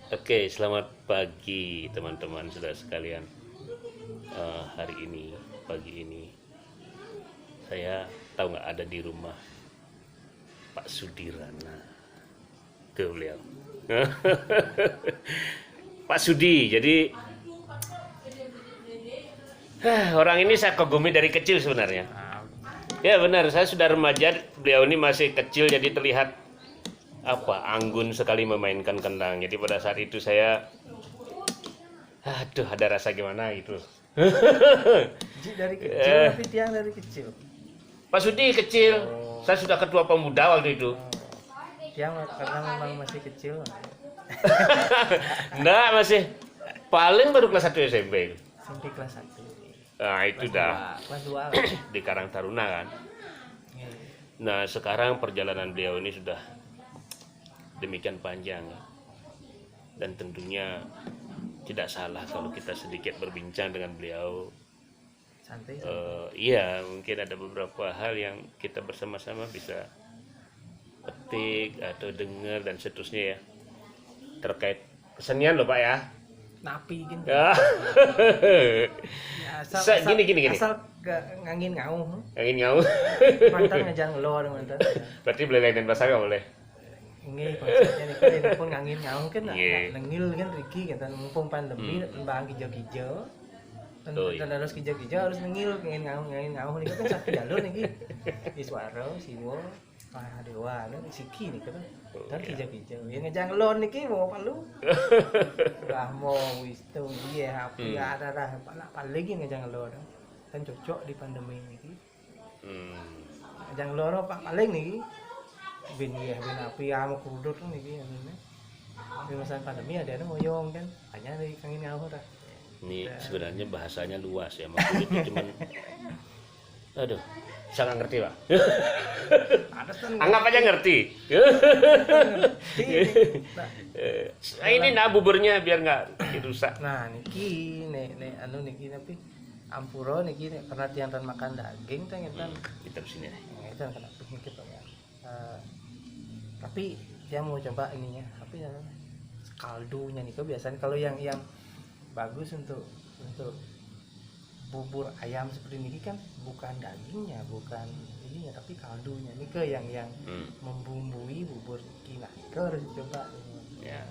Oke, selamat pagi teman-teman saudara sekalian. Hari ini, pagi ini, saya tahu nggak ada di rumah Pak Sudirana. Ke beliau. Pak Sudi, jadi orang ini saya kagumi dari kecil sebenarnya. Ya benar, saya sudah remaja, beliau ini masih kecil jadi terlihat anggun sekali memainkan kendang. Jadi pada saat itu saya ada rasa gimana gitu. Dari kecil tapi tiang dari kecil. Pak Sudi kecil, Oh. saya sudah ketua pemuda waktu itu. Tiang karena memang masih kecil. Enggak, masih paling baru kelas 1 SMP. Sampai kelas 1. Nah itu dah Kelas 2 lah. di Karang Taruna kan. Iya. Nah sekarang perjalanan beliau ini sudah demikian panjang, dan tentunya tidak salah kalau kita sedikit berbincang dengan beliau. Santai. Iya, mungkin ada beberapa hal yang kita bersama-sama bisa petik atau dengar dan seterusnya ya, terkait kesenian loh Pak ya. Napi gitu. Ya. Gini. Asal ke ngangin ngau. Yang ini ngau. Mantan ngejang ngelor mantan. Berarti boleh lainin bahasa nggak boleh? Ini konsepnya nih kan ini pun ngangin ngau kan Iya. nengil kan Riki kan mumpung pandemi lembang hijau-hijau. Oh, iya. Dan harus hijau-hijau harus nengil ngangin ngau ini kan satu jalur nih Iswaro Siwo Dewa kan Siki nih kan dan iya. hijau-hijau yang ngejang lon nih mau palu lah mau wisto dia apa ya ada lah paling yang ngejang lon kan cocok di pandemi ini ngejang lon pak paling nih bin api mau kudut nih di masa pandemi ada ngoyong kan hanya dari kangin ngau dah. Ini sebenarnya bahasanya luas ya, maksudnya itu cuman, aduh, saya nggak ngerti Pak. Anggap aja ngerti. Ini nah buburnya biar nggak dirusak. Nah niki nek anu niki tapi ampuro niki nek pernah tiantan makan daging teh ngetan Kita di sini. ngetan kena penyakit ya. Tapi dia mau coba ininya tapi ya kaldunya nih biasanya kalau yang bagus untuk bubur ayam seperti ini kan bukan dagingnya bukan ininya tapi kaldunya ini ke yang membumbui bubur kita harus coba Ya.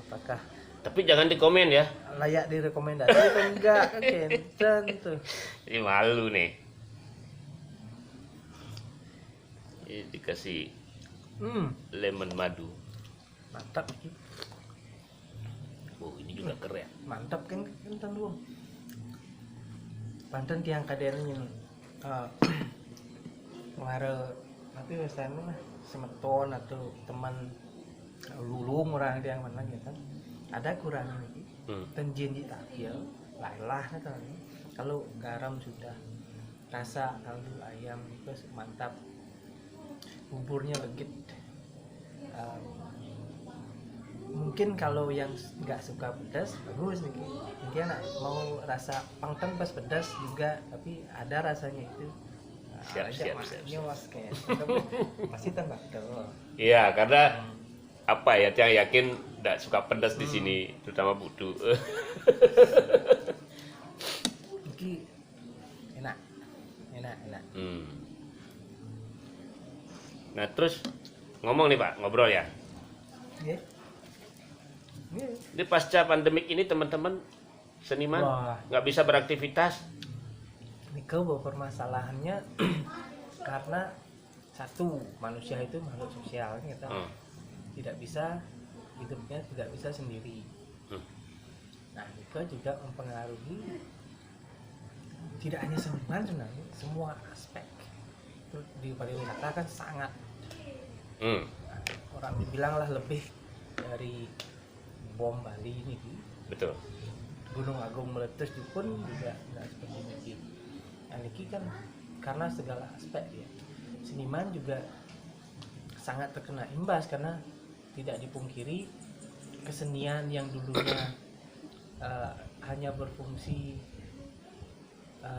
apakah Tapi jangan di komen ya. layak direkomendasi atau enggak kan kenten tuh. Ini malu nih. Ini dikasih lemon madu. Mantap gitu. Oh ini juga keren. Mantap kan kenten dulu Banten tiang kadernya ngare tapi biasanya mah semeton atau teman lulung orang yang mana gitu ada kurangnya nih dan jinji takil lah kan kalau garam sudah rasa kaldu ayam itu mantap buburnya legit. Mungkin kalau yang nggak suka pedas bagus nih mungkin mau rasa pangteng pas pedas juga tapi ada rasanya itu Siap. nyawas kayak masih tambah tuh Iya, karena apa ya, yang yakin tidak suka pedas di sini, terutama Budu. ini enak. Nah terus ngomong nih Pak, ngobrol ya. Yeah. Di pasca pandemik ini teman-teman seniman Wah. nggak bisa beraktivitas. Ini permasalahannya karena satu manusia itu makhluk sosial gitu. Tidak bisa hidupnya tidak bisa sendiri. Nah itu juga mempengaruhi tidak hanya seniman sebenarnya semua aspek itu di pariwisata kan sangat orang dibilang lah lebih dari bom Bali ini Betul. Gunung Agung meletus pun juga nggak seperti ini. Nah ini kan karena segala aspek ya seniman juga sangat terkena imbas karena tidak dipungkiri kesenian yang dulunya hanya berfungsi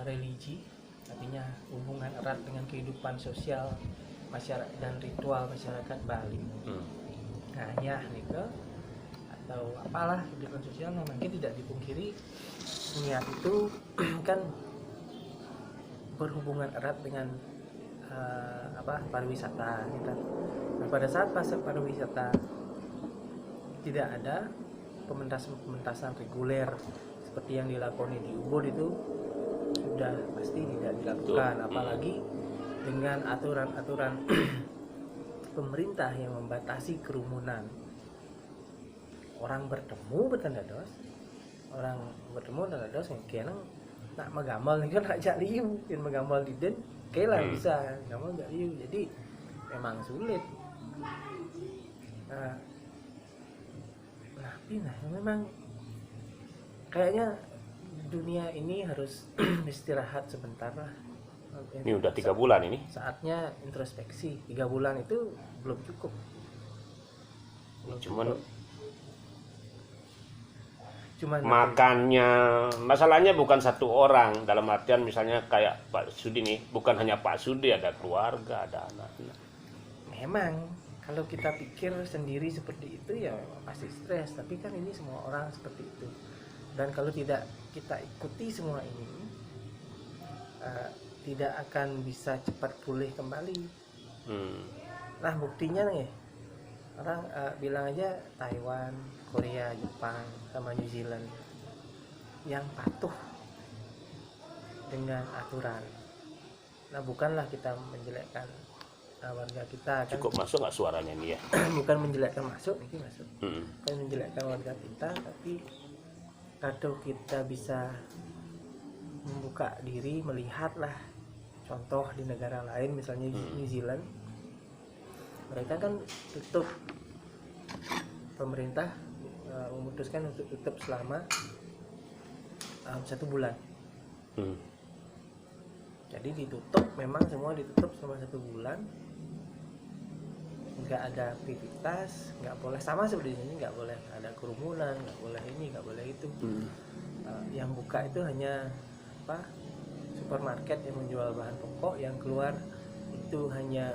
religi artinya hubungan erat dengan kehidupan sosial masyarakat dan ritual masyarakat Bali. Nah ya nih atau apalah kehidupan sosial yang mungkin tidak dipungkiri niat itu kan berhubungan erat dengan pariwisata gitu. Nah, pada saat pariwisata tidak ada pementasan reguler seperti yang dilakukan di Ubud itu sudah pasti tidak dilakukan, apalagi dengan aturan-aturan pemerintah yang membatasi kerumunan. Orang bertemu yang kena nak magamal ni kan ajak liu, yang magamal di den, lah bisa magamal enggak liu. Jadi memang sulit. Memang kayaknya dunia ini harus istirahat sebentar lah. Ini udah 3 bulan ini. Saatnya introspeksi. 3 bulan itu belum cukup. Cuman makannya, masalahnya bukan satu orang, dalam artian misalnya kayak Pak Sudi nih, bukan hanya Pak Sudi, ada keluarga, ada anak-anak. Memang kalau kita pikir sendiri seperti itu ya pasti stres, tapi kan ini semua orang seperti itu. Dan kalau tidak kita ikuti semua ini, tidak akan bisa cepat pulih kembali. Nah buktinya nih, orang bilang aja Taiwan, Korea, Jepang, sama New Zealand yang patuh dengan aturan. Nah bukanlah kita menjelekkan warga kita kan. Cukup masuk nggak suaranya ini ya? Bukan menjelekkan masuk, ini masuk. Bukan menjelekkan warga kita, tapi kalau kita bisa membuka diri, melihatlah contoh di negara lain, misalnya New Zealand, mereka kan tutup, pemerintah memutuskan untuk tutup selama 1 bulan. Jadi ditutup, memang semua ditutup selama 1 bulan, nggak ada aktivitas, nggak boleh, sama seperti ini, nggak boleh ada kerumunan, nggak boleh ini, nggak boleh itu. Yang buka itu hanya supermarket yang menjual bahan pokok, yang keluar itu hanya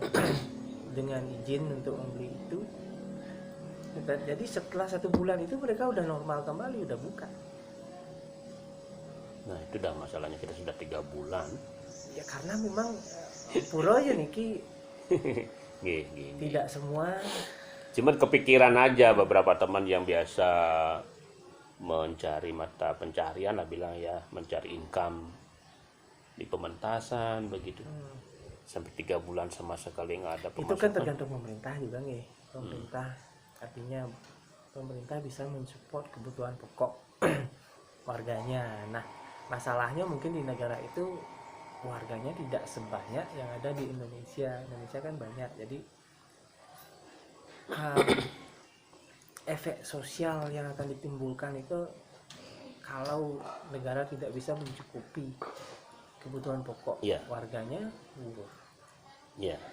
dengan izin untuk membeli itu. Jadi setelah 1 bulan itu mereka udah normal kembali, udah buka. Nah itu dah masalahnya, kita sudah 3 bulan. Ya karena memang pura aja Niki tidak semua. Cuman kepikiran aja beberapa teman yang biasa mencari mata pencarian lah, bilang ya mencari income di pementasan begitu. Sampai 3 bulan sama sekali nggak ada pemasukan. Itu kan tergantung pemerintah juga nih. Pemerintah artinya pemerintah bisa mensupport kebutuhan pokok warganya. Nah masalahnya mungkin di negara itu warganya tidak sebanyak yang ada di Indonesia. Indonesia kan banyak, jadi efek sosial yang akan ditimbulkan itu kalau negara tidak bisa mencukupi kebutuhan pokok warganya,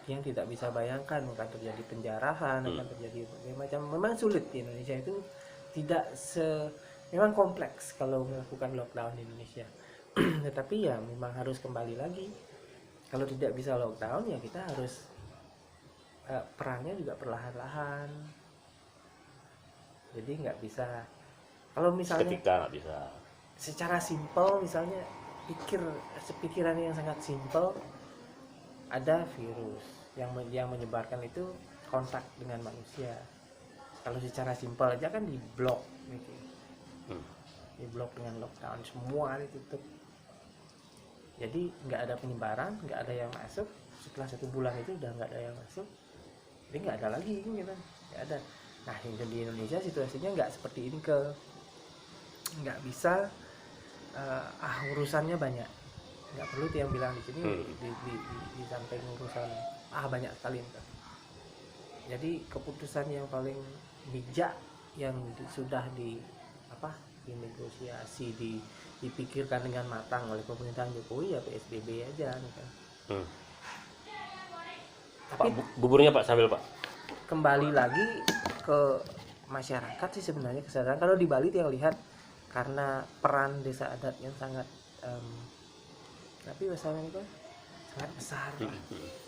yang tidak bisa bayangkan akan terjadi penjarahan, akan terjadi berbagai macam. Memang sulit di Indonesia itu, tidak memang kompleks kalau melakukan lockdown di Indonesia. Tetapi ya memang harus kembali lagi. Kalau tidak bisa lockdown ya kita harus perangnya juga perlahan-lahan. Jadi nggak bisa, kalau misalnya ketika nggak bisa secara simpel, misalnya pikiran yang sangat simpel, ada virus yang menyebarkan itu kontak dengan manusia. Kalau secara simpel aja kan diblok gitu. Diblok dengan lockdown, semua ditutup. Jadi nggak ada penyebaran, nggak ada yang masuk. Setelah 1 bulan itu udah nggak ada yang masuk, jadi nggak ada lagi gitu, nggak ada. Nah di Indonesia situasinya nggak seperti ini, nggak bisa. Urusannya banyak, nggak perlu yang bilang di sini di samping urusan banyak sekali. Jadi keputusan yang paling bijak yang sudah dinegosiasi, dipikirkan dengan matang oleh pemerintahan Jokowi ya PSBB aja nih kan. Tapi buburnya Pak sambil Pak. Kembali lagi ke masyarakat sih sebenarnya kesadaran. Kalau di Bali yang lihat, karena peran desa adat yang sangat tapi masalah itu sangat besar,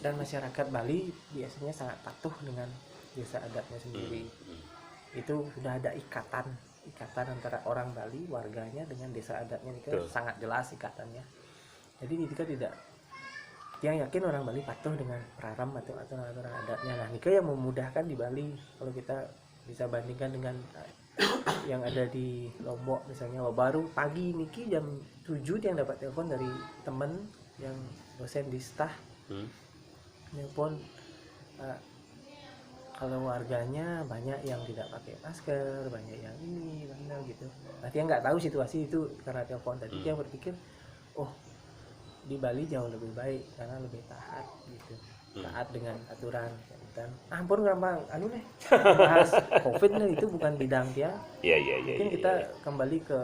dan masyarakat Bali biasanya sangat patuh dengan desa adatnya sendiri. itu sudah ada ikatan antara orang Bali warganya dengan desa adatnya itu Betul. sangat jelas ikatannya. Jadi kita tidak yang yakin orang Bali patuh dengan praram atau aturan adatnya. Nah, Nika yang memudahkan di Bali kalau kita bisa bandingkan dengan yang ada di Lombok misalnya. Baru pagi niki jam 7 yang dapat telepon dari temen yang dosen di STAH. Telepon kalau warganya banyak yang tidak pakai masker, banyak yang ini, mana gitu. Nah, dia nggak tahu situasi itu karena telepon tadi. Dia berpikir, oh di Bali jauh lebih baik karena lebih taat gitu, taat dengan aturan. Dan ampun gampang, anu nih bahas COVID nih itu bukan bidang dia. Iya. Mungkin kita kembali ke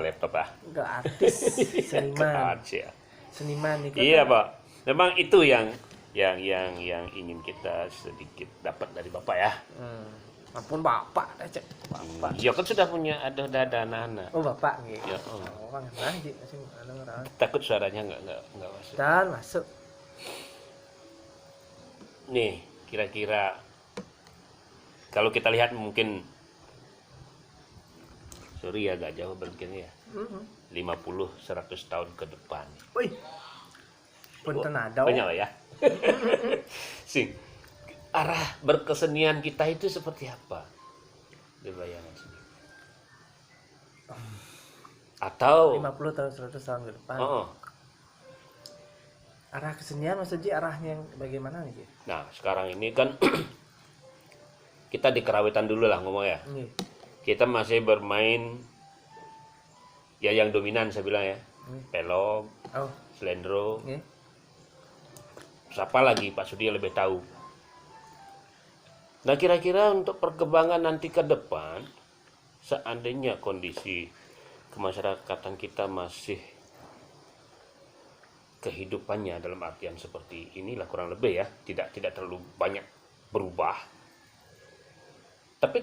laptop ah. ke artis, seniman, Ya. seniman itu. Iya Pak, memang itu yang ingin kita sedikit dapat dari Bapak ya. Ampun Bapak, cek Bapak. Ya kan sudah punya ada anak-anak. Oh Bapak nih. Ya, Orang lagi masih orang. Takut suaranya nggak masuk. Dan masuk. Nih, kira-kira kalau kita lihat mungkin sorry agak jauh berarti ya. 50-100 tahun ke depan. Wih. Punten ada. Banyak lah ya. Sing. Arah berkesenian kita itu seperti apa? Dibayangkan sendiri. Atau 50 tahun 100 tahun ke depan. Arah kesenian maksudnya arahnya yang bagaimana nih? Nah, sekarang ini kan kita di kerawitan dulu lah ngomong ya. Kita masih bermain ya yang dominan saya bilang ya. Pelog, slendro. Siapa lagi Pak Sudi lebih tahu. Nah, kira-kira untuk perkembangan nanti ke depan, seandainya kondisi kemasyarakatan kita masih kehidupannya dalam artian seperti inilah kurang lebih ya, tidak terlalu banyak berubah. Tapi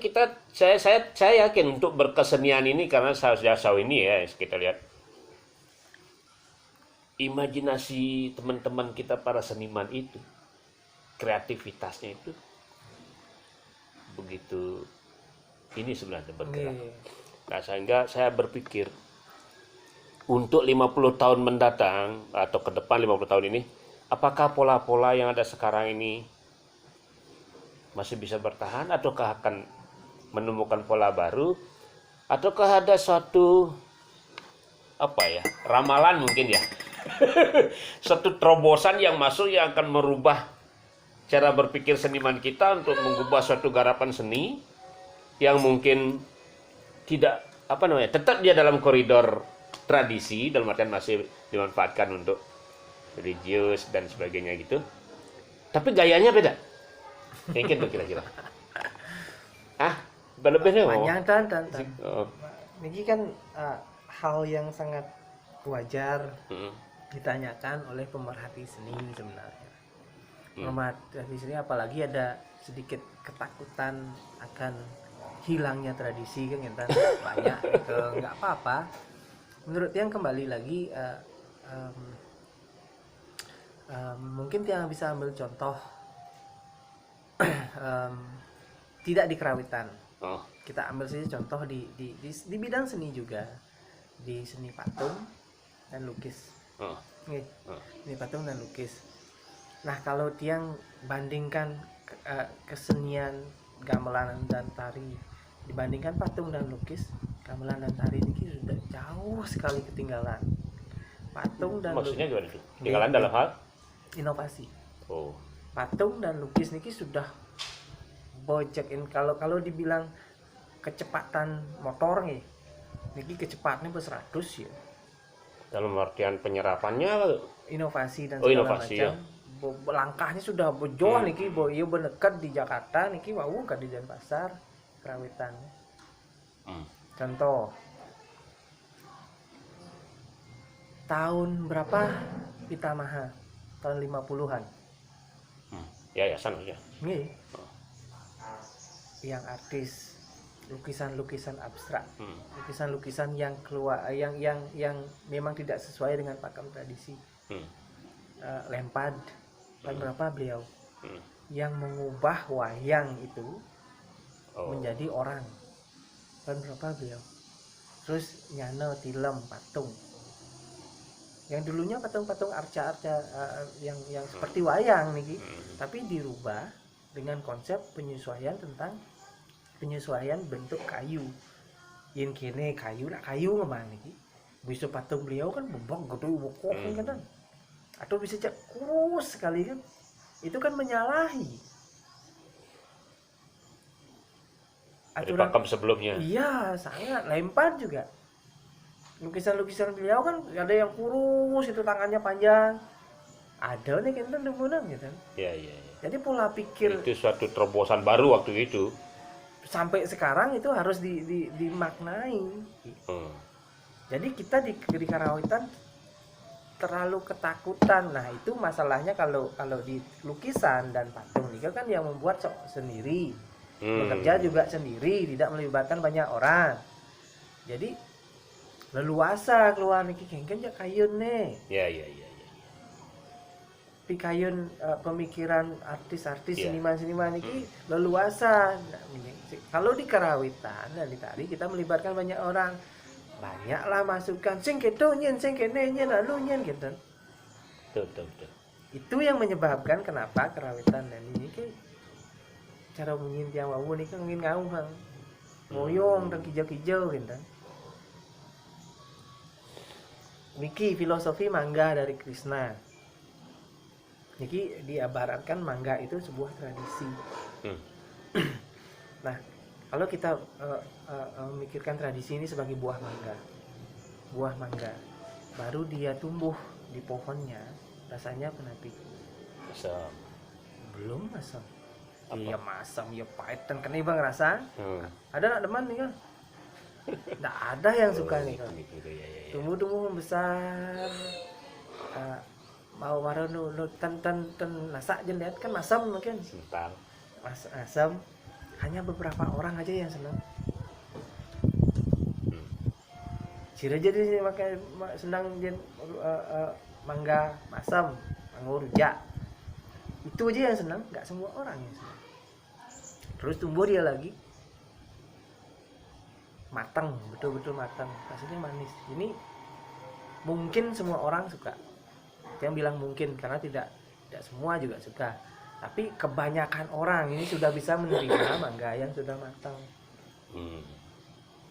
saya yakin untuk berkesenian ini karena sejauh ini ya kita lihat imajinasi teman-teman kita para seniman itu, kreativitasnya itu begitu ini sebenarnya bergerak. Nah, sehingga saya berpikir untuk 50 tahun mendatang atau ke depan 50 tahun ini, apakah pola-pola yang ada sekarang ini masih bisa bertahan ataukah akan menemukan pola baru ataukah ada suatu ramalan mungkin ya. Satu terobosan yang masuk yang akan merubah cara berpikir seniman kita untuk mengubah suatu garapan seni yang mungkin tidak tetap dia dalam koridor tradisi dalam artian masih dimanfaatkan untuk religius dan sebagainya gitu. Tapi gayanya beda. Mungkin tuh kira-kira. Berlebihnya panjang dan. Ini kan hal yang sangat wajar ditanyakan oleh pemerhati seni sebenarnya. Pemerhati seni apalagi ada sedikit ketakutan akan hilangnya tradisi kan banyak nggak apa-apa. Menurut yang kembali lagi mungkin yang bisa ambil contoh tidak di kerawitan. Kita ambil saja contoh di bidang seni juga, di seni patung dan lukis. Seni patung dan lukis. Nah, kalau tiang bandingkan kesenian gamelan dan tari dibandingkan patung dan lukis, gamelan dan tari ini sudah jauh sekali ketinggalan. Patung dan maksudnya gimana itu? Ketinggalan dalam hal inovasi. Patung dan lukis niki sudah bocekin kalau dibilang kecepatan motor nih. Niki kecepatannya 100 ya. Dalam artian penyerapannya inovasi dan segala macam. Ya. Langkahnya sudah jauh niki iya benekat di Jakarta niki wau kan di Denpasar kerawitan. Contoh tahun berapa Pitamaha? Tahun 50-an. Yayasan aja. Yang artis lukisan-lukisan abstrak, lukisan-lukisan yang keluar yang memang tidak sesuai dengan pakem tradisi. Lempad, tahun berapa beliau? Yang mengubah wayang itu menjadi orang. Tahun berapa beliau? Terus nyana tilem patung. Yang dulunya patung-patung arca-arca yang seperti wayang nih, tapi dirubah dengan konsep penyesuaian bentuk kayu. Yen kene kayu ngemana nih? Bisa patung beliau kan bebok gede bokok kan. Atau bisa cek kurus sekali kan. Itu kan menyalahi dari pakem sebelumnya. Iya, sangat. Lempar juga. Lukisan-lukisan beliau kan ada yang kurus, itu tangannya panjang. Ada nih kan demunan gitu. Iya. Jadi pola pikir itu suatu terobosan baru waktu itu. Sampai sekarang itu harus dimaknai. Jadi kita di Karawitan terlalu ketakutan. Nah, itu masalahnya kalau di lukisan dan patung ini kan yang membuat sendiri. Bekerja juga sendiri, tidak melibatkan banyak orang. Jadi leluasa keluar niki kengken ya kayun nih. Iya. Pikayun pemikiran artis-artis seniman-seniman niki leluasa. Nah, kalau di Karawitan dan di tari kita melibatkan banyak orang. Banyaklah masukan sing keto nyen sing kene nyen lalu nyen gitu. Betul. Itu yang menyebabkan kenapa Karawitan dan ini cara mungkin tiang wawu nih kan ingin ngau kan ngoyong dan kijau-kijau gitu. Niki filosofi mangga dari Krishna. Niki diabaratkan mangga itu sebuah tradisi. Nah, kalau kita memikirkan tradisi ini sebagai buah mangga, baru dia tumbuh di pohonnya, rasanya penapi. Asam. Belum asam. Iya masam, ya pahit dan kena bang rasa. Ada nak deman nih kan? Nggak ada yang suka nih kan. Tumbuh membesar. Mau waru nu ten nasak je lihat kan masam mungkin. Sental. Asam. Hanya beberapa orang aja yang senang. Sira jadi makai senang dia mangga masam, anggur rujak. Itu aja yang senang, nggak semua orang yang senang. Terus tumbuh dia lagi matang, betul-betul matang, rasanya manis. Ini mungkin semua orang suka. Yang bilang mungkin karena tidak semua juga suka. Tapi kebanyakan orang ini sudah bisa menerima mangga yang sudah matang.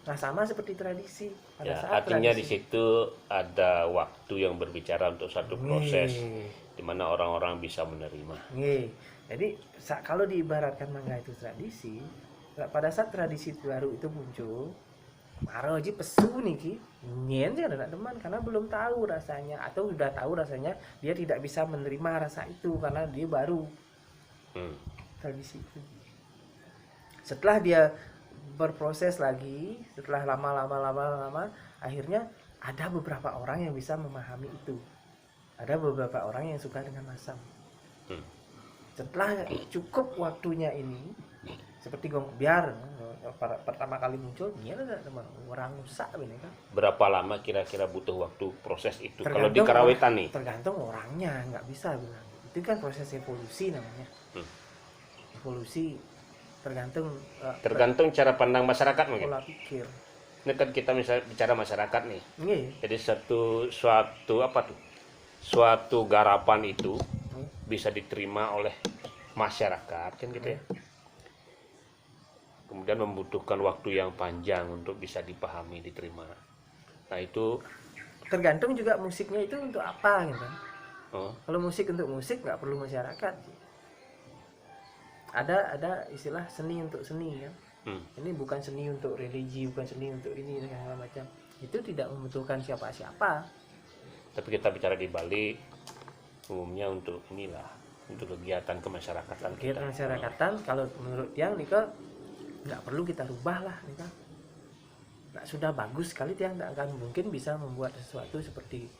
Nah, sama seperti tradisi. Pada saat artinya tradisi, di situ ada waktu yang berbicara untuk satu proses di mana orang-orang bisa menerima. Jadi kalau diibaratkan mangga itu tradisi, pada saat tradisi baru itu muncul, marah aja pesu nih ki, nyen sih ada teman karena belum tahu rasanya atau sudah tahu rasanya dia tidak bisa menerima rasa itu karena dia baru tradisi itu. Setelah dia berproses lagi, setelah lama, akhirnya ada beberapa orang yang bisa memahami itu. Ada beberapa orang yang suka dengan masam. Setelah cukup waktunya ini, seperti gong biar pertama kali muncul, ini ada teman orang rusak ini kan. Berapa lama kira-kira butuh waktu proses itu? Kalau di Karawitan nih? Tergantung orangnya, nggak bisa bilang. Itu kan proses evolusi namanya. Evolusi tergantung cara pandang masyarakat mungkin. Pola pikir. Ini kan kita misalnya bicara masyarakat nih. Jadi suatu garapan itu bisa diterima oleh masyarakat kan gitu ya. Kemudian membutuhkan waktu yang panjang untuk bisa dipahami, diterima. Nah, itu tergantung juga musiknya itu untuk apa gitu. Kalau musik untuk musik nggak perlu masyarakat. Ada istilah seni untuk seni kan. Ini bukan seni untuk religi, bukan seni untuk ini segala macam. Itu tidak membutuhkan siapa-siapa. Tapi kita bicara di Bali umumnya untuk inilah, untuk kegiatan kemasyarakatan. Kegiatan kemasyarakatan kalau menurut yang Nika nggak perlu kita rubah lah Nika. Nah, sudah bagus sekali Tiang nggak akan mungkin bisa membuat sesuatu seperti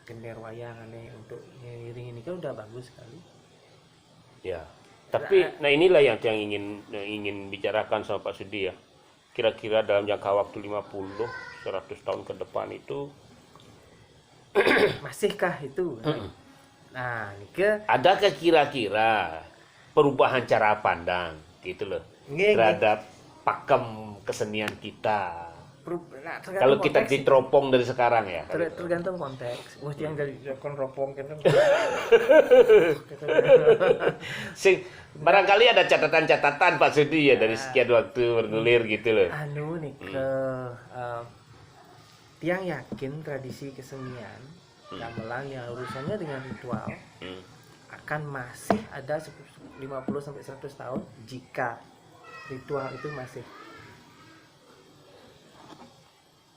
gender wayang aneh untuk ngiring ini kan udah bagus sekali. Ya. Tapi nah inilah yang Tiang ingin bicarakan sama Pak Sudi ya. Kira-kira dalam jangka waktu 50-100 tahun ke depan itu masihkah itu? Nah, Nika adakah kira-kira perubahan cara pandang gitu loh terhadap pakem kesenian kita. Nah, Kalau kita konteks sih. diteropong dari sekarang ya. Tergantung konteks. Wah, yang dari kon ropong kan. Sing barangkali ada catatan-catatan Pak Sudi ya dari sekian waktu bergulir gitu loh. Anu nih tiang yakin tradisi kesenian gamelan yang urusannya dengan ritual akan masih ada 50 sampai 100 tahun jika ritual itu masih.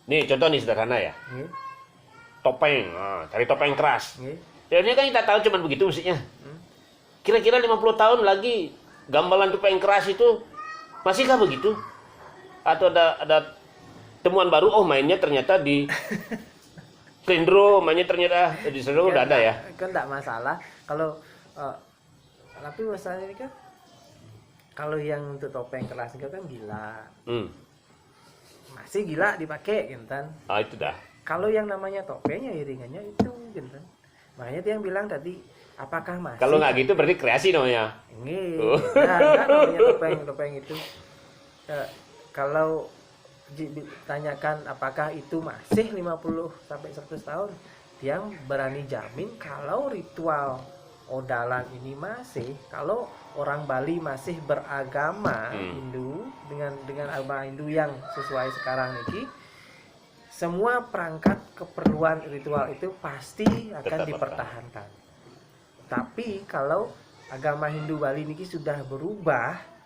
Nih contoh nih sederhana ya. Nggih. Topeng, cari topeng keras. Nggih. Jadi kan kita tahu cuma begitu musiknya. Kira-kira 50 tahun lagi gamelan topeng keras itu masihkah begitu? Atau ada temuan baru, oh mainnya ternyata di Slendro, mainnya ternyata di Slendro udah ada ya? Kan enggak masalah kalau tapi masalahnya ini kan kalau yang untuk topeng keras itu kan gila. Masih gila dipakai gitu kan. Itu dah. Kalau yang namanya topeng ya iringannya itu gitu kan. Makanya dia yang bilang tadi apakah masih. Kalau nggak gitu berarti kreasi namanya. Ini. Nah, enggak namanya topeng itu. Kalau ditanyakan apakah itu masih 50 sampai 100 tahun, dia berani jamin kalau ritual odalan ini masih, kalau orang Bali masih beragama Hindu dengan agama Hindu yang sesuai sekarang ini, semua perangkat keperluan ritual itu pasti akan dipertahankan. Tapi kalau agama Hindu Bali ini sudah berubah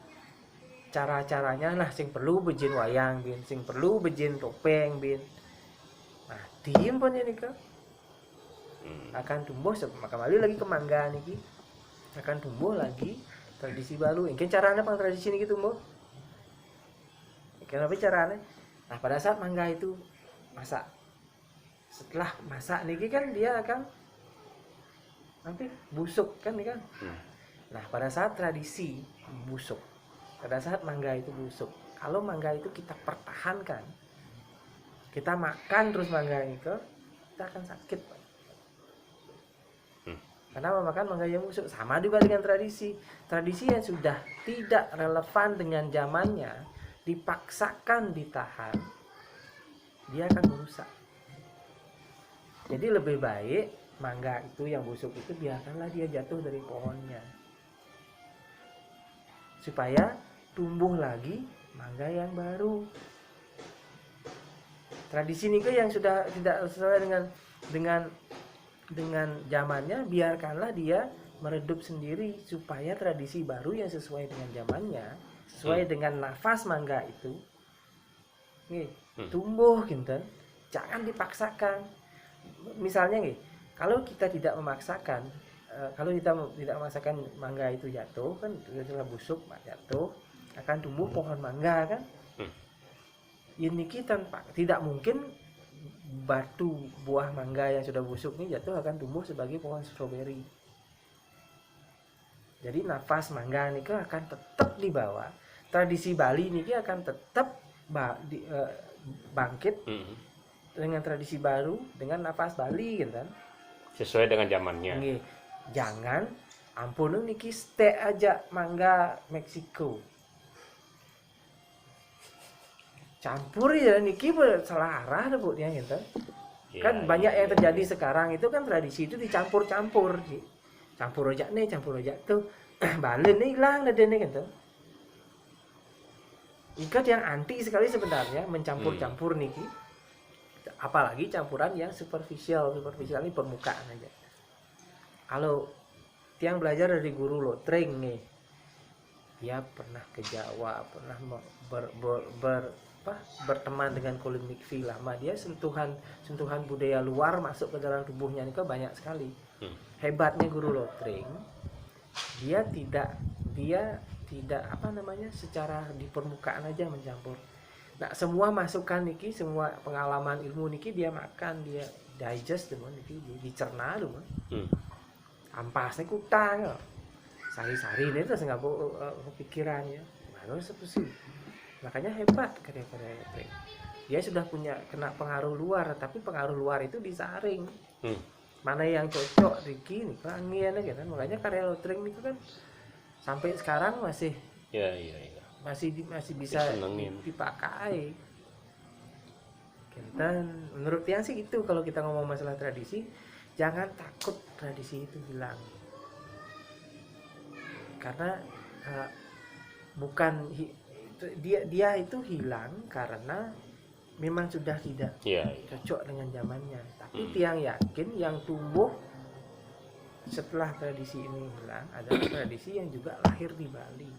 cara-caranya, nah sing perlu bejin wayang bin, sing perlu bejin topeng bin, nah diem pun ini ke akan tumbuh kembali lagi ke mangga niki, akan tumbuh lagi tradisi baru. Mungkin caranya pang tradisi niki tumbuh. Kenapa caranya? Nah pada saat mangga itu masak, setelah masak niki kan dia akan nanti busuk kan nih kan. Nah pada saat tradisi busuk, pada saat mangga itu busuk, kalau mangga itu kita pertahankan, kita makan terus mangga itu, kita akan sakit, Pak. Karena memakan mangga yang busuk. Sama juga dengan tradisi yang sudah tidak relevan dengan zamannya, dipaksakan ditahan, dia akan merusak. Jadi lebih baik mangga itu yang busuk itu biarkanlah dia jatuh dari pohonnya, supaya tumbuh lagi mangga yang baru. Tradisi ini yang sudah tidak sesuai dengan zamannya, biarkanlah dia meredup sendiri supaya tradisi baru yang sesuai dengan zamannya, sesuai dengan nafas mangga itu nih, tumbuh gitu. Jangan dipaksakan. Misalnya nih, kalau kita tidak memaksakan, kalau kita tidak memaksakan mangga itu jatuh kan, sudah busuk jatuh, akan tumbuh pohon mangga kan. Ini kita tidak mungkin batu buah mangga yang sudah busuk ini jatuh akan tumbuh sebagai pohon stroberi. Jadi nafas mangga ini akan tetap dibawa. Tradisi Bali ini akan tetap bangkit dengan tradisi baru, dengan nafas Bali gitu kan. Sesuai dengan zamannya. Nggih. Jangan ampun niki stek aja mangga Meksiko. Campur ya niki salah arah deh Bu dia gitu. Kan banyak yang terjadi sekarang itu kan tradisi itu dicampur-campur sih. Campur aja nih, campur aja tuh. Balen nih hilang deh nih gitu. Ikat yang anti sekali sebenarnya mencampur-campur niki. Apalagi campuran yang superficial ini permukaan aja. Kalau tiang belajar dari guru Lotreng nih, dia pernah ke Jawa, pernah berteman dengan Colin McVie lama, dia sentuhan budaya luar masuk ke dalam tubuhnya ini banyak sekali. Hebatnya guru Lotreng, dia tidak secara di permukaan aja mencampur. Nah semua masukan niki, semua pengalaman ilmu niki dia makan, dia digest teman niki, dicerna teman. Ampasnya kutang, sari-sari ini terus nggak kepikirannya, baru seperti. Makanya hebat karya-karya itu. Dia sudah kena pengaruh luar, tapi pengaruh luar itu disaring. Mana yang cocok Riki nih kerangian aja kan. Makanya karya Lotreng itu kan sampai sekarang masih masih bisa Disenengin. dipakai. Dan menurut Tiang sih itu, kalau kita ngomong masalah tradisi, jangan takut tradisi itu hilang. Karena bukan dia itu hilang karena memang sudah tidak Iya. cocok dengan zamannya. Tapi Tiang yakin yang tumbuh setelah tradisi ini hilang adalah tradisi yang juga lahir di Bali.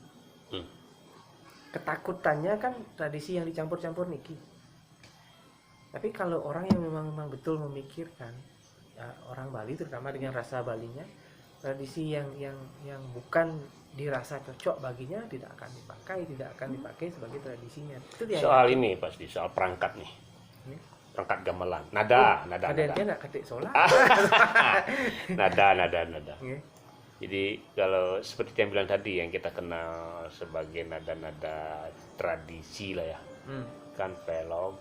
Ketakutannya kan tradisi yang dicampur-campur niki. Tapi kalau orang yang memang betul memikirkan, ya, orang Bali terutama dengan rasa Balinya, tradisi yang bukan dirasa cocok baginya tidak akan dipakai sebagai tradisinya. Itu dia. Soal ini pasti soal perangkat nih. Perangkat gamelan. Nada. Dia nak ketik solar. Nada. Nggih. Jadi kalau seperti yang bilang tadi, yang kita kenal sebagai nada-nada tradisi lah ya. Kan pelog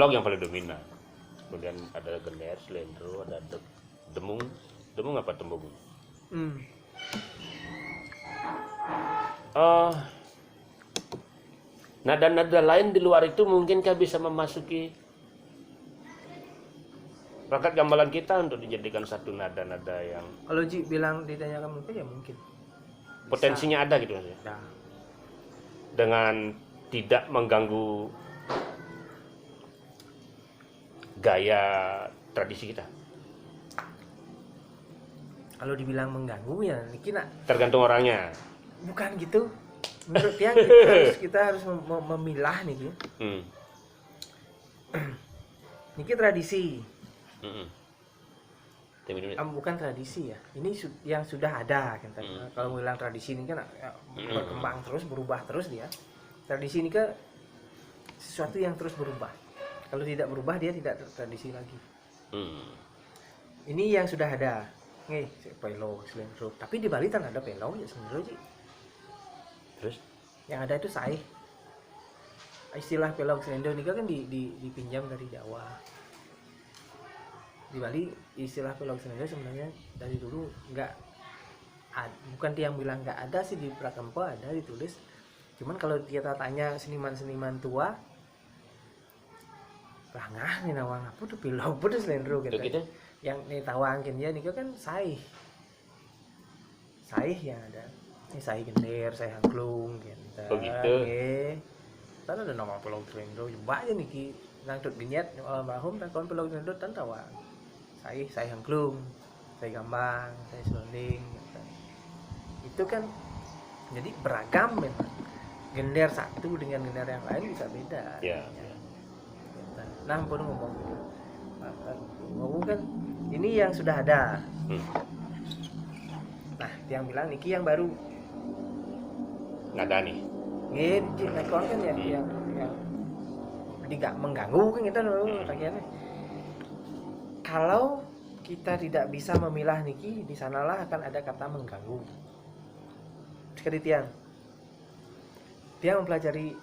yang paling dominan. Kemudian ada gender, slendro, ada demung apa tembung? Nada-nada lain di luar itu mungkinkah bisa memasuki perangkat gamelan kita untuk dijadikan satu nada-nada yang Kalau Ji bilang ditanyakan mungkin, ya mungkin. potensinya ada gitu maksudnya. Nah, Dengan tidak mengganggu gaya tradisi kita. kalau dibilang mengganggu ya niki nak Tergantung orangnya. bukan gitu. Menurut Tiang kita harus memilah niki. Niki tradisi. Bukan tradisi ya. Ini yang sudah ada kan. Kalau bilang tradisi ini kan berkembang terus, berubah terus dia. Tradisi ini kan sesuatu yang terus berubah. Kalau tidak berubah dia tidak tradisi lagi. Ini yang sudah ada. Nih, pelog, slendro. Tapi di Bali kan ada pelog ya slendro sih. Terus Yang ada itu saih. Istilah pelog slendro ini kan dipinjam dari Jawa. Di Bali istilah pelog slendro sebenarnya dari dulu bukan Tiang bilang nggak ada sih, di Prakempo ada ditulis. Cuman kalau kita tanya seniman-seniman tua, langah nih nawang apa tuh pelog apa tuh slendro gitu. Yang nih tawangkin dia nih kan saih yang ada. Ini saih gender, saih angklung gitu. Begitu. Kan ada nama pelog slendro banyak nih ki nang tut binyet almarhum takon pelog slendro tan tawang. Saih angklung, saih gambang, saih selonding gitu. Itu kan jadi beragam memang. Gender satu dengan gender yang lain bisa beda. ya. Nah, pun ngomong kan ini yang sudah ada. Nah, yang bilang niki yang baru. Nada nih. Nggih, nekon kan ya yang tidak mengganggu kan kita rakyatnya. Kalau kita tidak bisa memilah niki, di sanalah akan ada kata mengganggu. Sekali Tiang mempelajari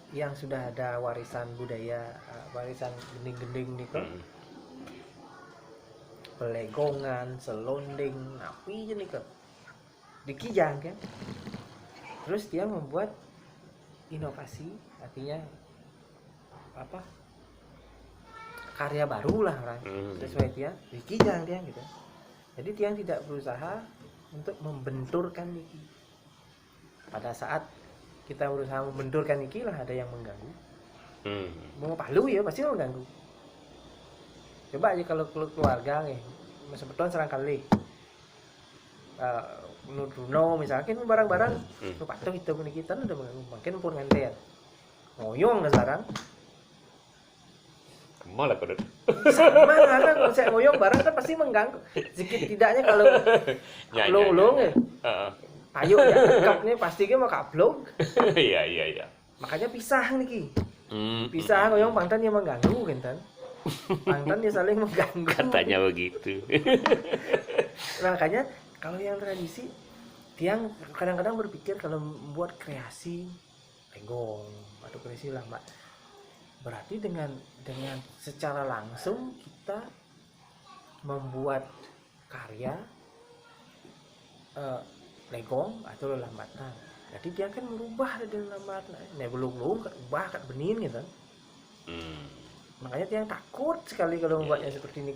yang sudah ada warisan budaya, warisan gending-gending niko. Pelegongan, selonding, api aja nih kan dikijang kan. Terus dia membuat inovasi, artinya apa, karya baru lah kan, sesuai dia dikijang dia gitu. Jadi Tiang tidak berusaha untuk membenturkan niki. Pada saat kita berusaha membenturkan niki lah ada yang mengganggu. Mau palu ya pasti mengganggu. Coba aja kalau keluarga nih, sebetulnya serang kali Nuno misalkan barang-barang lu patuh itu kita udah mengganggu, makin pun nganten ngoyong sekarang Malah kode. sama kan kalau saya ngoyong barang kan pasti mengganggu sedikit tidaknya. Kalau ulung ya ayo ya dekapnya pasti kan mau kablong. Iya. Makanya pisah nih pisah ngoyong pantan yang mengganggu kan. Pantan dia saling mengganggu. Katanya begitu. Makanya kalau yang tradisi, Tiang kadang-kadang berpikir kalau membuat kreasi legong atau kreasi lama, berarti dengan secara langsung kita membuat karya legong atau lambatan. Jadi dia kan merubah dari nama belum kan ubah kan benin gitu. Makanya dia takut sekali kalau membuatnya seperti ini,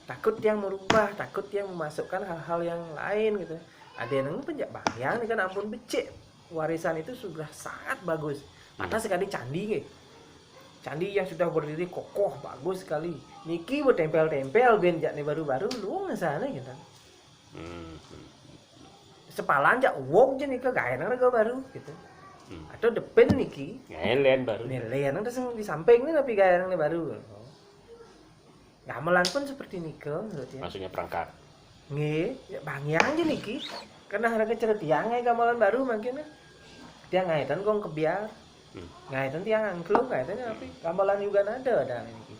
takut yang merubah, takut yang memasukkan hal-hal yang lain gitu. Ada yang penjak bayang kan, ampun becek, warisan itu sudah sangat bagus. Ada sekali candi candi yang sudah berdiri kokoh bagus sekali, niki bertempel-tempel benjak nih baru-baru lu sana gitu. Sepalan jak wong je nika gaya nang rega baru gitu. Atau depan niki ngelen baru. Nelen ada di samping nih tapi gaya nang baru. Gamelan pun seperti nika menurut ya. Maksudnya perangkat. Nggih, ya bangyang je niki. Karena harga cerita tiang gamelan baru makin tiang ngaitan gong kebiar. Ngaitan tiang angklung ngaitan tapi gamelan juga ada niki.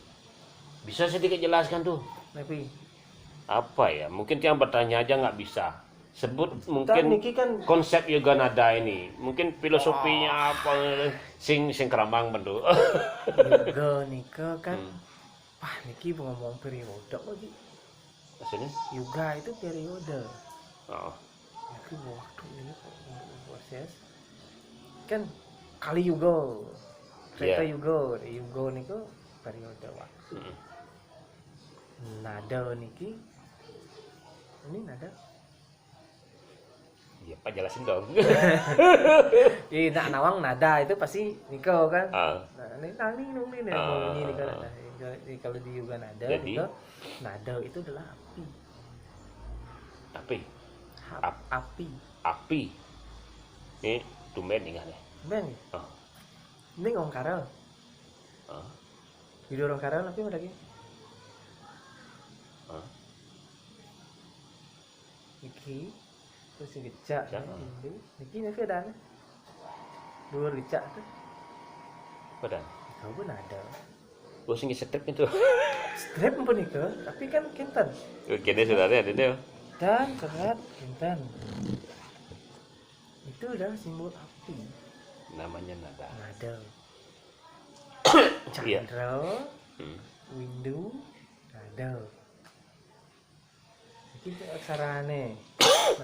Bisa sedikit jelaskan tuh. Tapi Apa ya? Mungkin yang bertanya aja nggak bisa. Sebut mungkin niki kan konsep yoga nada ini. Mungkin filosofinya apa sing keramang bendu. yoga nika kan wah niki ngomong periode lagi. Maksudnya? Yoga itu periode. Oh. Niki waktu ini proses kan kali yuga. Kereta yuga niku periode waktu. Nada niki ini nada Ya, Pak jelasin dong. nak nawang nada itu pasti niko kan. Ah. Ini nungguin ya bunyi niko nada. Kalau di yoga nada, Jadi, niko, nada itu adalah api. Api. Api. Api. Ini tumben ingat ya. Bang. Oh. Ini ngomong karel. Oh. Video orang karel tapi lagi. Oh. Iki terus dicak ini niki niki ada dua dicak tuh Badan. kau pun ada Oh, sing strip itu. strip pun itu tapi kan kinten Oke deh, saudara ada deh. dan serat kinten itu adalah simbol api Namanya nada. nada Iya. candra windu nada itu aksarane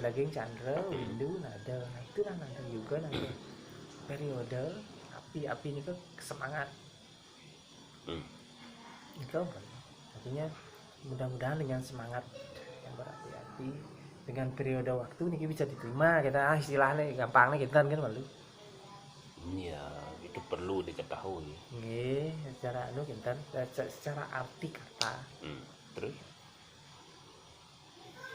daging candra windu nada nah itu lah nada juga nada periode api ini kan semangat itu kan artinya mudah-mudahan dengan semangat yang berapi-api dengan periode waktu ini bisa diterima kita istilahnya gampangnya kita kan malu Iya, itu perlu diketahui. nggih secara kita secara arti kata Terus?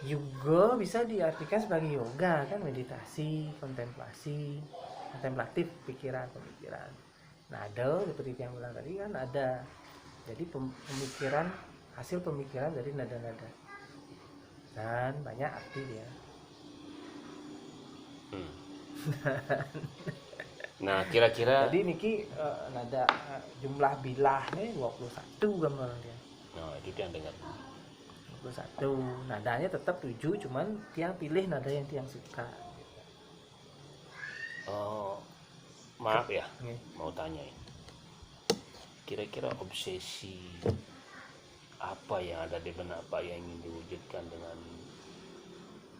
Yoga bisa diartikan sebagai yoga kan meditasi, kontemplatif pemikiran. Nada seperti yang bilang tadi kan ada. Jadi hasil pemikiran dari nada-nada. Dan banyak arti dia. Nah, kira-kira Jadi niki nada jumlah bilah nih 21 gambaran dia. Nah, itu yang dengar. 21 nadanya tetap 7 cuman tiang pilih nada yang tiang suka. Oh, maaf ya, Nggih. mau tanyain. Kira-kira obsesi apa yang ada di benak Pak yang ingin diwujudkan dengan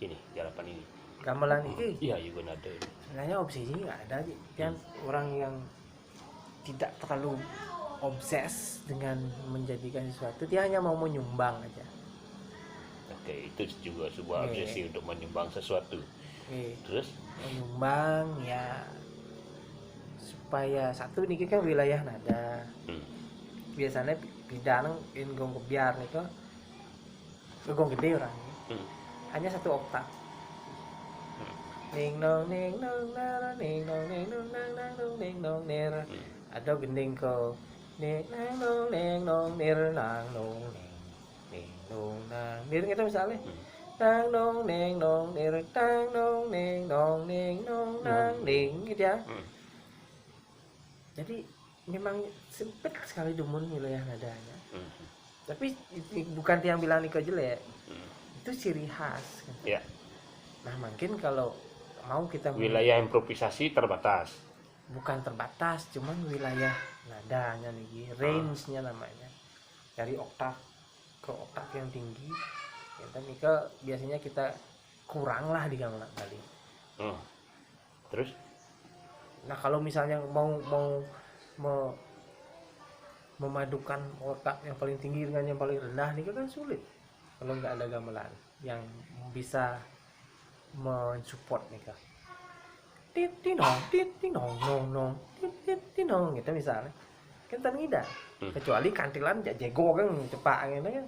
ini, garapan ini? Gamelan ini Iya, juga nada ini. sebenarnya obsesi nggak ada sih. Yang orang yang tidak terlalu obses dengan menjadikan sesuatu, dia hanya mau menyumbang aja. Oke, itu juga sebuah obsesi untuk menyumbang sesuatu. Terus? Menyumbang ya supaya satu ini kan wilayah nada. Biasanya bidang gong kebiar nih kok gong gede orang hanya satu oktav. Ning nong ning nong nara ning nong ning nong nang nang nong ning nong nera. Ada gending ko ning nong ner nang nong ning nong nang nir kita misalnya tang nong ning nong ner tang nong ning nong nang ning gitu ya. Jadi memang sempit sekali demun wilayah nadanya. Tapi bukan yang bilang Niko jelek. Itu ciri khas kan? Ya. Nah mungkin kalau mau kita wilayah improvisasi terbatas, bukan terbatas, cuman wilayah nadanya nih, range-nya namanya dari oktav ke oktav yang tinggi. Kita Niko biasanya kita kurang lah di gamelan kali. Terus? Nah kalau misalnya mau memadukan otak yang paling tinggi dengan yang paling rendah ini kan sulit kalau nggak ada gamelan yang bisa mensupport nih kak. Tinong tinong nong nong tinong gitu misalnya kan tan ngida. Kecuali kantilan jago kan cepat gitu kan.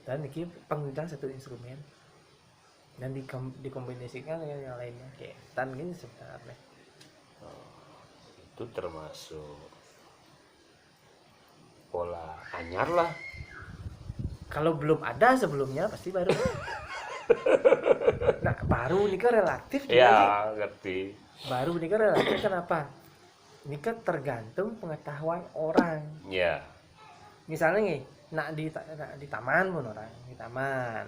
Dan ini penggunaan satu instrumen dan dikombinasikan dengan yang lainnya kayak tan gini sebenarnya. Itu termasuk pola anyar lah. Kalau belum ada sebelumnya pasti baru. Nah baru ini kan relatif juga sih. Ngerti. Baru ini kan relatif kenapa? Ini kan tergantung pengetahuan orang. Ya. Misalnya nih, nak di taman pun orang di taman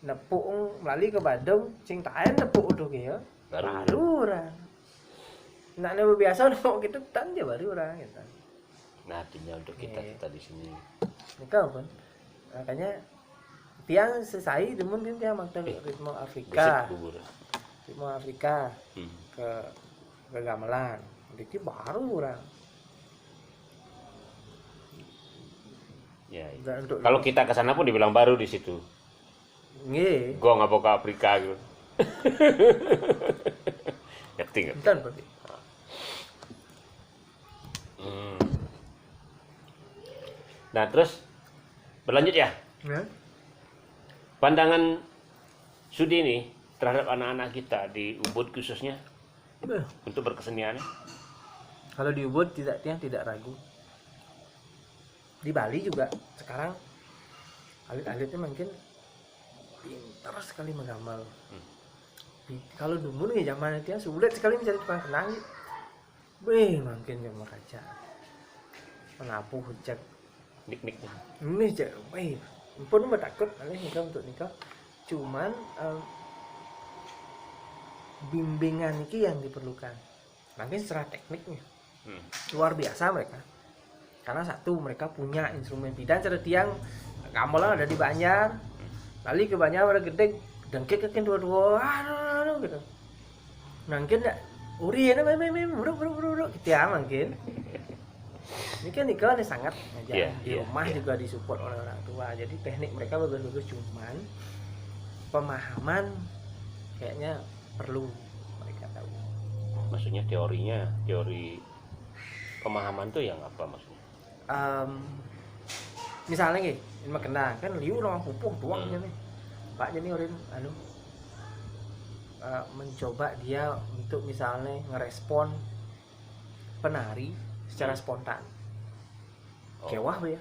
nepuk melalui ke Bandung sing taen nepuk udah ya baru orang nak nebuk biasa nepuk gitu tan dia baru orang gitu. Nah artinya untuk kita di sini ini kan pun makanya tiang selesai demun kan tiang makna ritme Afrika ke gamelan itu baru orang. Ya. Kalau kita ke sana pun dibilang baru di situ. Nggih. Gua nggak mau ke Afrika gitu. Ngerti nggak? Bukan berarti. Nah terus berlanjut ya. Ya. Pandangan Sudi ini terhadap anak-anak kita di Ubud khususnya untuk berkeseniannya. Kalau di Ubud tidak ragu. Di Bali juga sekarang alit-alitnya mungkin pintar sekali menggambar. Kalau dulu nih zaman itu sulit sekali mencari tukang kenang. Makin yang meraja menabuh cek Nik-niknya. ini cek, pun takut aneh nikah untuk nikah. Cuman bimbingan ini yang diperlukan. Mungkin secara tekniknya luar biasa mereka. Karena satu mereka punya instrumen bidan cara tiang gamelan ada di Banjar. Kali ke Banjar ada gede dengkit kan dua-dua aduh gitu. Mungkin enggak uri ya bro gitu ya mungkin. Ini kan nikah ini sangat aja di rumah juga disupport oleh orang tua. Jadi teknik mereka bagus-bagus cuman pemahaman kayaknya perlu mereka tahu. Maksudnya teori pemahaman tuh yang apa maksudnya? Misalnya nih, ini kena kan liu orang pupuk tuangnya nih. Pak jadi orang mencoba dia untuk misalnya ngerespon penari secara spontan. Kewah ya.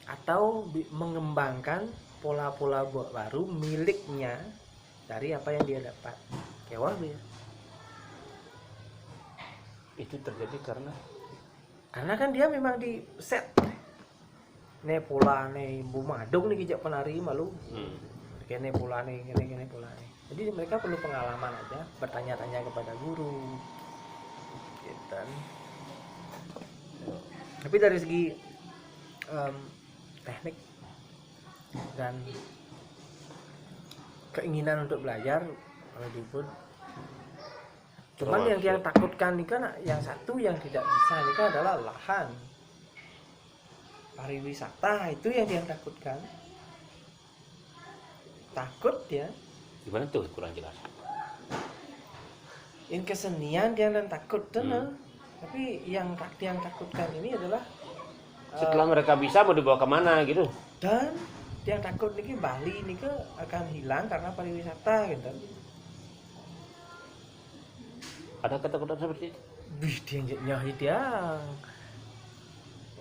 Atau mengembangkan pola-pola baru miliknya dari apa yang dia dapat. Kewah ya. Itu terjadi karena kan dia memang di set nih pola nih Bu Madung nih kijak penari malu kayak pola nih gini pola nih. Jadi mereka perlu pengalaman aja bertanya-tanya kepada guru gitu. Tapi dari segi teknik dan keinginan untuk belajar kalau diikut. Cuman yang dia takutkan ini kan yang satu yang tidak bisa ini kan adalah lahan pariwisata itu yang dia takutkan. Takut ya. Gimana tuh kurang jelas? In kesenian dia dan takut tapi yang takutkan ini adalah setelah mereka bisa mau dibawa kemana gitu. Dan yang takut ini Bali ini akan hilang karena pariwisata gitu. Ada ketakutan seperti itu? Dia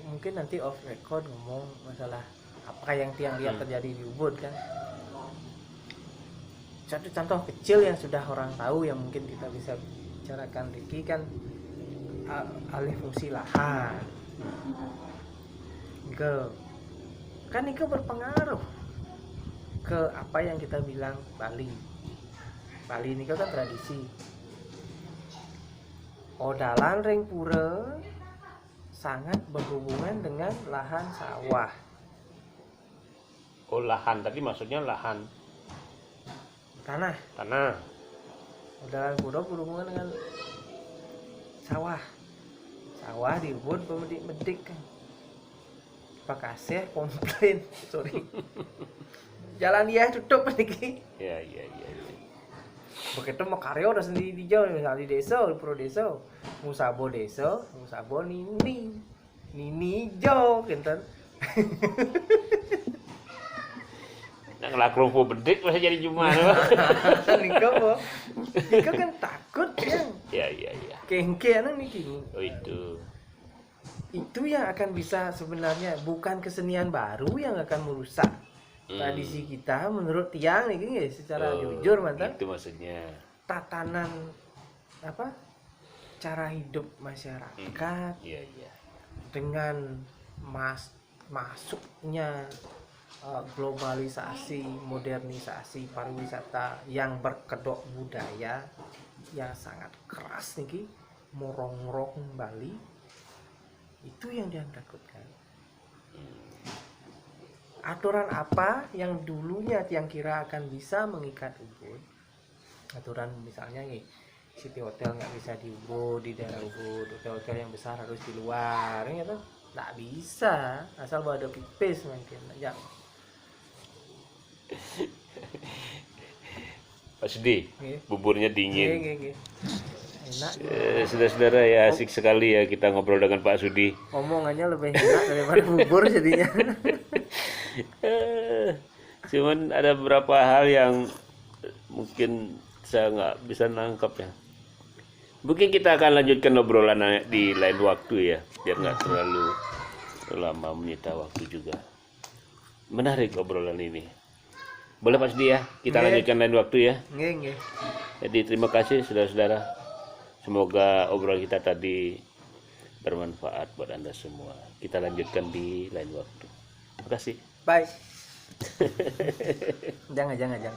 mungkin nanti off record ngomong masalah apa yang tiang lihat terjadi di Ubud kan. Satu contoh kecil yang sudah orang tahu yang mungkin kita bisa bicarakan Riki kan alih fungsi lahan. Kan itu berpengaruh ke apa yang kita bilang Bali. Bali ini kan tradisi. Odalan ring pura sangat berhubungan dengan lahan sawah. Oh lahan, tadi maksudnya lahan tanah. Tanah. Udaran kudo berhubungan dengan sawah. Sawah di ubud medik kan. Pak Kasih komplain, sorry. Jalan dia tutup niki. Ya. Begitu mau karyo udah sendiri di jauh, misalnya di desa, di pro desa, musabo desa, musabo nini jauh, kinten. Nak ngelakuin bedik masih jadi cuma. Niko kan takut yang. Ya. Kengke anak niki. Oh itu. Itu yang akan bisa sebenarnya bukan kesenian baru yang akan merusak tradisi kita menurut tiang nih secara jujur mantan. Itu maksudnya. Tatanan apa? Cara hidup masyarakat. Iya. Dengan masuknya globalisasi, modernisasi pariwisata yang berkedok budaya yang sangat keras nih, morongrong Bali, itu yang dia takutkan. Aturan apa yang dulunya tiang kira akan bisa mengikat ubud? Aturan misalnya nih, city hotel nggak bisa di ubud, di daerah ubud, hotel-hotel yang besar harus di luar, gitu. Nggak bisa, asal ada pipis mungkin. Ya. Pak Sudi, buburnya dingin. Oke. Enak. Saudara-saudara ya, asik sekali ya kita ngobrol dengan Pak Sudi. Omongannya lebih enak daripada bubur jadinya. Cuman ada beberapa hal yang mungkin saya nggak bisa nangkap ya. Mungkin kita akan lanjutkan obrolan di lain waktu ya, biar nggak terlalu lama menyita waktu juga. Menarik obrolan ini. Boleh Pak Sudi ya, kita lanjutkan lain waktu ya. Nggih. Jadi terima kasih saudara-saudara. Semoga obrolan kita tadi bermanfaat buat Anda semua. Kita lanjutkan di lain waktu. Terima kasih. Bye. Jangan.